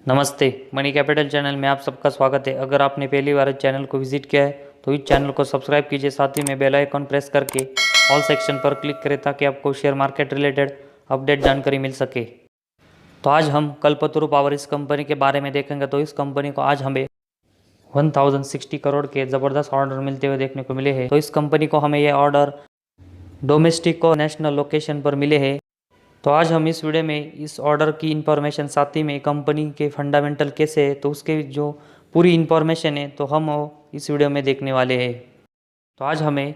नमस्ते। Money capital channel में आप सबका स्वागत है। अगर आपने पहली बार इस चैनल को विजिट किया है तो इस चैनल को सब्सक्राइब कीजिए, साथ ही में बेल आइकन प्रेस करके ऑल सेक्शन पर क्लिक करें ताकि आपको शेयर मार्केट रिलेटेड अपडेट जानकारी मिल सके। तो आज हम कल्पतरु पावर इस कंपनी के बारे में देखेंगे। तो इस कंपनी को आज हमें 1060 करोड़ के ज़बरदस्त ऑर्डर मिलते हुए देखने को मिले हैं। तो इस कंपनी को हमें ये ऑर्डर डोमेस्टिक और नेशनल लोकेशन पर मिले हैं। तो आज हम इस वीडियो में इस ऑर्डर की इंफॉर्मेशन, साथ ही में कंपनी के फंडामेंटल कैसे है, तो उसके जो पूरी इंफॉर्मेशन है तो हम इस वीडियो में देखने वाले हैं। तो आज हमें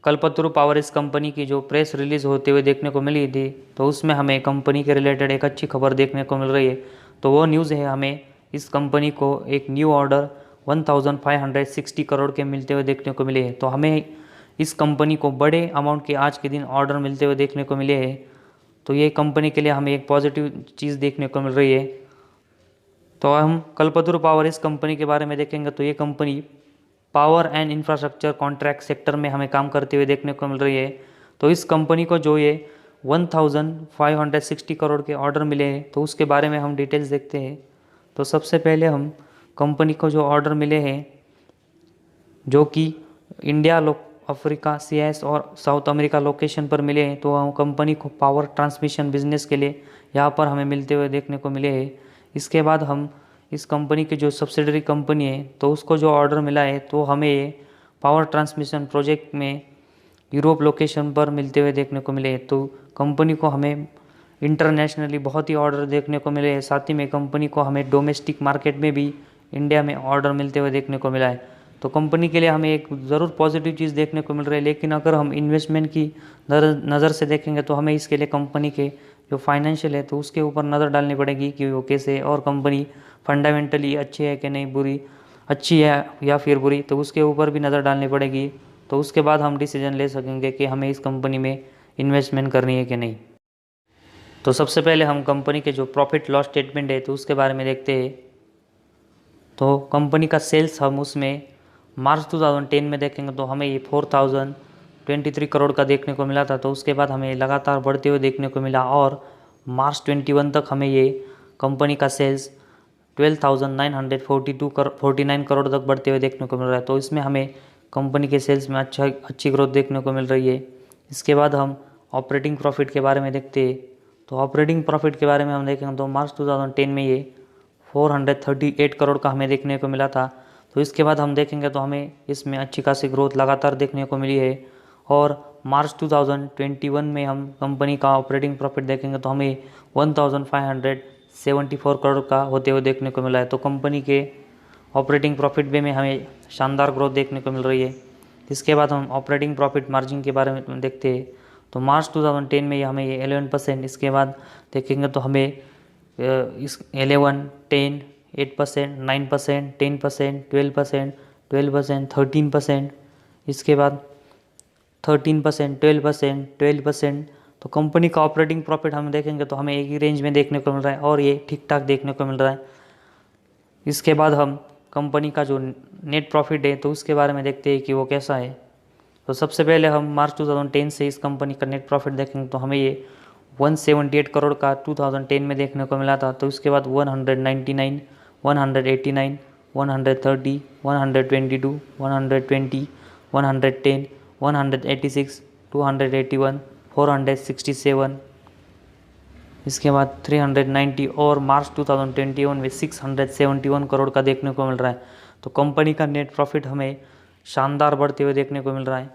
कल्पतरु पावर इस कंपनी की जो प्रेस रिलीज़ होते हुए देखने को मिली थी, तो उसमें हमें कंपनी के रिलेटेड एक अच्छी खबर देखने को मिल रही है। तो वो न्यूज़ है, हमें इस कंपनी को एक न्यू ऑर्डर 1560 करोड़ के मिलते हुए देखने को मिले हैं। तो हमें इस कंपनी को बड़े अमाउंट के आज के दिन ऑर्डर मिलते हुए देखने को मिले हैं। तो ये कंपनी के लिए हमें एक पॉजिटिव चीज़ देखने को मिल रही है। तो हम कल्पतरु पावर इस कंपनी के बारे में देखेंगे। तो ये company power and infrastructure contract sector में हमें काम करते हुए देखने को मिल रही है। तो इस कंपनी को जो ये 1560 करोड़ के ऑर्डर मिले हैं, तो उसके बारे में हम डिटेल्स देखते हैं। तो सबसे पहले हम कंपनी को जो ऑर्डर मिले हैं, जो कि इंडिया, अफ्रीका, सीएस और साउथ अमेरिका लोकेशन पर मिले हैं, तो कंपनी को पावर ट्रांसमिशन बिजनेस के लिए यहाँ पर हमें मिलते हुए देखने को मिले हैं। इसके बाद हम इस कंपनी की जो सब्सिडरी कंपनी है, तो उसको जो ऑर्डर मिला है, तो हमें ये पावर ट्रांसमिशन प्रोजेक्ट में यूरोप लोकेशन पर मिलते हुए देखने को मिले हैं। तो कंपनी को हमें इंटरनेशनली बहुत ही ऑर्डर देखने को मिले हैं, साथ ही में कंपनी को हमें डोमेस्टिक मार्केट में भी इंडिया में ऑर्डर मिलते हुए देखने को मिला है। तो कंपनी के लिए हमें एक ज़रूर पॉजिटिव चीज़ देखने को मिल रही है। लेकिन अगर हम इन्वेस्टमेंट की नज़र से देखेंगे तो हमें इसके लिए कंपनी के जो फाइनेंशियल है, तो उसके ऊपर नज़र डालनी पड़ेगी कि वो कैसे है और कंपनी फंडामेंटली अच्छी है कि नहीं, बुरी, अच्छी है या फिर बुरी, तो उसके ऊपर भी नज़र डालनी पड़ेगी। तो उसके बाद हम डिसीजन ले सकेंगे कि हमें इस कंपनी में इन्वेस्टमेंट करनी है कि नहीं। तो सबसे पहले हम कंपनी के जो प्रॉफिट लॉस स्टेटमेंट है, तो उसके बारे में देखते हैं। तो कंपनी का सेल्स हम उसमें मार्च 2010 में देखेंगे तो हमें ये 4023 करोड़ का देखने को मिला था। तो उसके बाद हमें लगातार बढ़ते हुए देखने को मिला और मार्च 21 तक हमें ये कंपनी का सेल्स 12,949 करोड़ तक बढ़ते हुए देखने को मिल रहा है। तो इसमें हमें कंपनी के सेल्स में अच्छी ग्रोथ देखने को मिल रही है। इसके बाद हम ऑपरेटिंग प्रॉफिट के बारे में देखते हैं। तो ऑपरेटिंग प्रॉफिट के बारे में हम देखेंगे तो मार्च 2010 में ये 438 करोड़ का हमें देखने को मिला था। तो इसके बाद हम देखेंगे तो हमें इसमें अच्छी खासी ग्रोथ लगातार देखने को मिली है और मार्च 2021 में हम कंपनी का ऑपरेटिंग प्रॉफिट देखेंगे तो हमें 1574 करोड़ का होते हुए देखने को मिला है। तो कंपनी के ऑपरेटिंग प्रॉफिट में हमें शानदार ग्रोथ देखने को मिल रही है। इसके बाद हम ऑपरेटिंग प्रॉफिट मार्जिन के बारे में देखते हैं। तो मार्च 2010 में हमें ये 11%, इसके बाद देखेंगे तो हमें इस 11, 10, 8%, 9%, 10%, 12%, 12%, 13%, इसके बाद 13%, 12%, 12%। तो कंपनी का ऑपरेटिंग प्रॉफिट हम देखेंगे तो हमें एक ही रेंज में देखने को मिल रहा है और ये ठीक ठाक देखने को मिल रहा है। इसके बाद हम कंपनी का जो नेट प्रॉफिट है, तो उसके बारे में देखते हैं कि वो कैसा है। तो सबसे पहले हम मार्च 2010 से इस कंपनी का नेट प्रॉफिट देखेंगे तो हमें ये 178 करोड़ का 2010 में देखने को मिला था। तो इसके बाद 199, 189, 130, 122, 120, 110, 186, 281, 467, इसके बाद 390 और मार्च 2021 में 671 करोड़ का देखने को मिल रहा है। तो कंपनी का नेट प्रॉफिट हमें शानदार बढ़ते हुए देखने को मिल रहा है।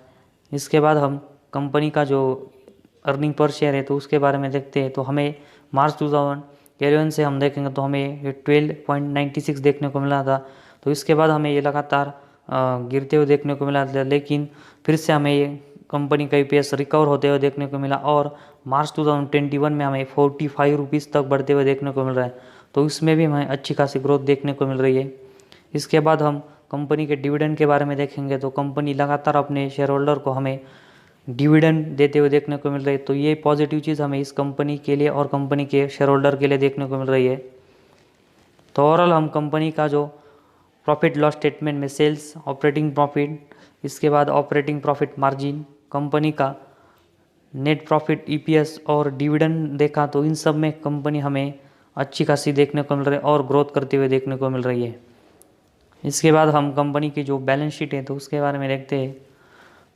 इसके बाद हम कंपनी का जो अर्निंग पर शेयर है, तो उसके बारे में देखते हैं। तो हमें मार्च 2011 से हम देखेंगे तो हमें ये 12.96 देखने को मिला था। तो इसके बाद हमें ये लगातार गिरते हुए देखने को मिला था, लेकिन फिर से हमें ये कंपनी का ईपीएस रिकवर होते हुए देखने को मिला और मार्च 2021 में हमें 45 रुपीज़ तक बढ़ते हुए देखने को मिल रहा है। तो इसमें भी हमें अच्छी खासी ग्रोथ देखने को मिल रही है। इसके बाद हम कंपनी के डिविडेंड के बारे में देखेंगे। तो कंपनी लगातार अपने शेयर होल्डर को हमें डिविडेंड देते हुए देखने को मिल रही है। तो ये पॉजिटिव चीज़ हमें इस कंपनी के लिए और कंपनी के शेयर होल्डर के लिए देखने को मिल रही है। तो ओवरऑल हम कंपनी का जो प्रॉफिट लॉस स्टेटमेंट में सेल्स, ऑपरेटिंग प्रॉफिट, इसके बाद ऑपरेटिंग प्रॉफिट मार्जिन, कंपनी का नेट प्रॉफिट, ईपीएस और डिविडेंड देखा, तो इन सब में कंपनी हमें अच्छी खासी देखने को मिल रही है और ग्रोथ करते हुए देखने को मिल रही है। इसके बाद हम कंपनी की जो बैलेंस शीट है तो उसके बारे में देखते हैं।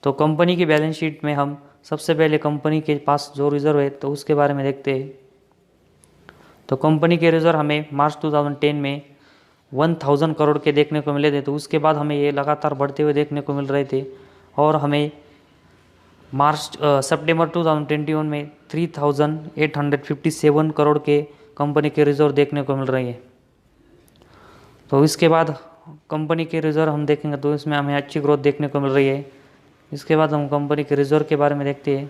तो कंपनी की बैलेंस शीट में हम सबसे पहले कंपनी के पास जो रिजर्व है तो उसके बारे में देखते हैं। तो कंपनी के रिजर्व हमें मार्च 2010 में 1000 करोड़ के देखने को मिले थे। तो उसके बाद हमें ये लगातार बढ़ते हुए देखने को मिल रहे थे और हमें सितंबर 2021 में 3857 करोड़ के कंपनी के रिजर्व देखने को मिल रही है। तो इसके बाद कंपनी के रिजर्व हम देखेंगे तो इसमें हमें अच्छी ग्रोथ देखने को मिल रही है। इसके बाद हम कंपनी के रिजर्व के बारे में देखते हैं,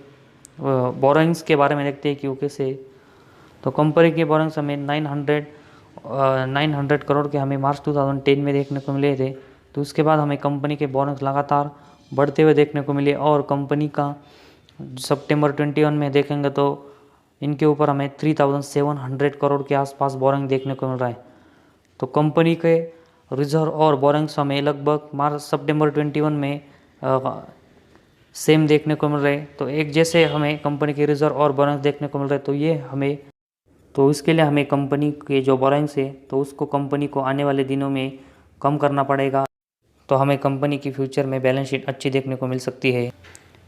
बोरोइंग्स के बारे में देखते हैं कि वो कैसे। तो कंपनी के बोरोइंग्स हमें 900 करोड़ के हमें मार्च 2010 में देखने को मिले थे। तो उसके बाद हमें कंपनी के बोरोइंग्स लगातार बढ़ते हुए देखने को मिले और कंपनी का सितंबर 21 में देखेंगे तो इनके ऊपर हमें 3700 करोड़ के आसपास बोरोइंग देखने को मिल रहा है। तो कंपनी के रिजर्व और बोरोइंग्स हमें लगभग सितंबर 21 में सेम देखने को मिल रहे हैं। तो एक जैसे हमें कंपनी के रिजर्व और बोरोइंग्स देखने को मिल रहे हैं। तो इसके लिए हमें कंपनी के जो बोरोइंग्स है तो उसको कंपनी को आने वाले दिनों में कम करना पड़ेगा। तो हमें कंपनी की फ्यूचर में बैलेंस शीट अच्छी देखने को मिल सकती है।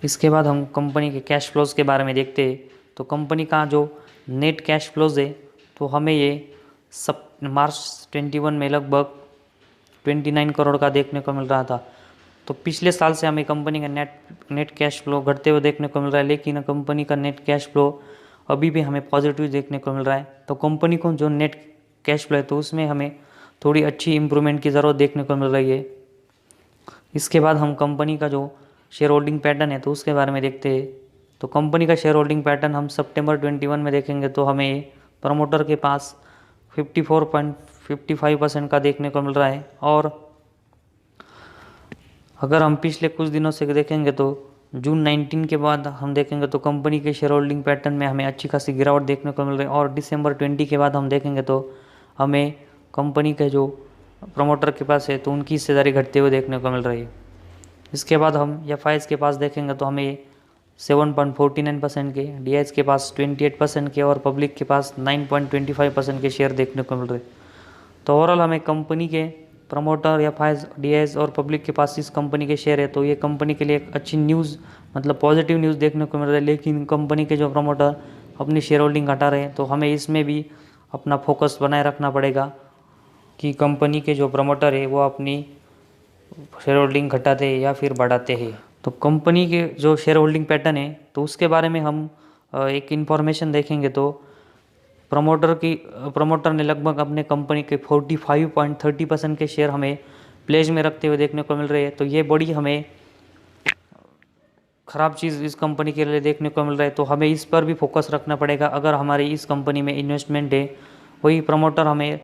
इसके बाद हम कंपनी के कैश फ्लोज के बारे में देखते हैं। तो कंपनी का जो नेट कैश फ्लोज है तो हमें ये मार्च 21 में लगभग 29 करोड़ का देखने को मिल रहा था। तो पिछले साल से हमें कंपनी का नेट कैश फ्लो घटते हुए देखने को मिल रहा है, लेकिन कंपनी का नेट कैश फ्लो अभी भी हमें पॉजिटिव देखने को मिल रहा है। तो कंपनी को जो नेट कैश फ्लो है तो उसमें हमें थोड़ी अच्छी इम्प्रूवमेंट की ज़रूरत देखने को मिल रही है। इसके बाद हम कंपनी का जो शेयर होल्डिंग पैटर्न है तो उसके बारे में देखते हैं। तो कंपनी का शेयर होल्डिंग पैटर्न हम सितंबर 21 में देखेंगे तो हमें प्रमोटर के पास 54.55% का देखने को मिल रहा है। और अगर हम पिछले कुछ दिनों से देखेंगे तो जून 19 के बाद हम देखेंगे तो कंपनी के शेयर होल्डिंग पैटर्न में हमें अच्छी खासी गिरावट देखने को मिल रही है। और दिसंबर 20 के बाद हम देखेंगे तो हमें कंपनी के जो प्रमोटर के पास है तो उनकी हिस्सेदारी घटते हुए देखने को मिल रही है। इसके बाद हम एफआईएस के पास देखेंगे तो हमें 7.49% के, डीआईएस के पास 28% के और पब्लिक के पास 9.25% के शेयर देखने को मिल रहे। तो ओवरऑल हमें कंपनी के प्रमोटर, एफआईएस, डीआईएस और पब्लिक के पास इस कंपनी के शेयर है तो ये कंपनी के लिए एक अच्छी न्यूज़ मतलब पॉजिटिव न्यूज़ देखने को मिल रहा है। लेकिन कंपनी के जो प्रमोटर अपनी शेयर होल्डिंग घटा रहे हैं तो हमें इसमें भी अपना फोकस बनाए रखना पड़ेगा कि कंपनी के जो प्रमोटर है वो अपनी शेयर होल्डिंग घटाते हैं या फिर बढ़ाते हैं। तो कंपनी के जो शेयर होल्डिंग पैटर्न है तो उसके बारे में हम एक इन्फॉर्मेशन देखेंगे तो प्रमोटर ने लगभग अपने कंपनी के 45.30% के शेयर हमें प्लेज में रखते हुए देखने को मिल रहे हैं। तो ये बड़ी हमें ख़राब चीज़ इस कंपनी के लिए देखने को मिल रहा है। तो हमें इस पर भी फोकस रखना पड़ेगा। अगर हमारी इस कंपनी में इन्वेस्टमेंट है, वही प्रमोटर हमें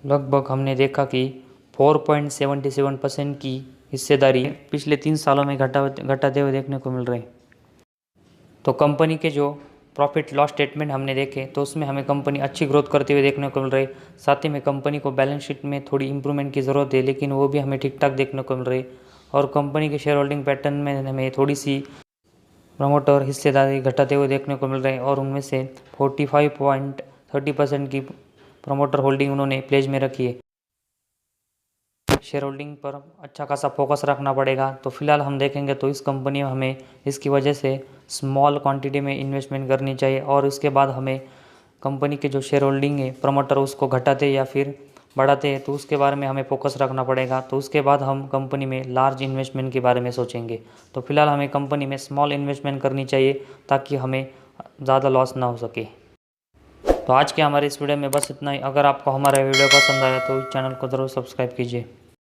लगभग हमने देखा कि 4.77% की हिस्सेदारी पिछले 3 सालों में घटाते हुए देखने को मिल रहे हैं। तो कंपनी के जो प्रॉफिट लॉस स्टेटमेंट हमने देखे तो उसमें हमें कंपनी अच्छी ग्रोथ करते हुए देखने को मिल रही है। साथ ही में कंपनी को बैलेंस शीट में थोड़ी इंप्रूवमेंट की ज़रूरत है, लेकिन वो भी हमें ठीक ठाक देखने को मिल रही है। और कंपनी के शेयर होल्डिंग पैटर्न में हमें थोड़ी सी प्रमोटर हिस्सेदारी घटाते हुए देखने को मिल रहे हैं और उनमें से 45.30% की प्रमोटर होल्डिंग उन्होंने प्लेज में रखी है। शेयर होल्डिंग पर अच्छा खासा फोकस रखना पड़ेगा। तो फिलहाल हम देखेंगे तो इस कंपनी में हमें इसकी वजह से स्मॉल क्वांटिटी में इन्वेस्टमेंट करनी चाहिए और उसके बाद हमें कंपनी के जो शेयर होल्डिंग है प्रमोटर उसको घटाते या फिर बढ़ाते हैं तो उसके बारे में हमें फोकस रखना पड़ेगा। तो उसके बाद हम कंपनी में लार्ज इन्वेस्टमेंट के बारे में सोचेंगे। तो फिलहाल हमें कंपनी में स्मॉल इन्वेस्टमेंट करनी चाहिए ताकि हमें ज़्यादा लॉस ना हो सके। तो आज के हमारे इस वीडियो में बस इतना ही। अगर आपको हमारा वीडियो पसंद आया तो इस चैनल को ज़रूर सब्सक्राइब कीजिए।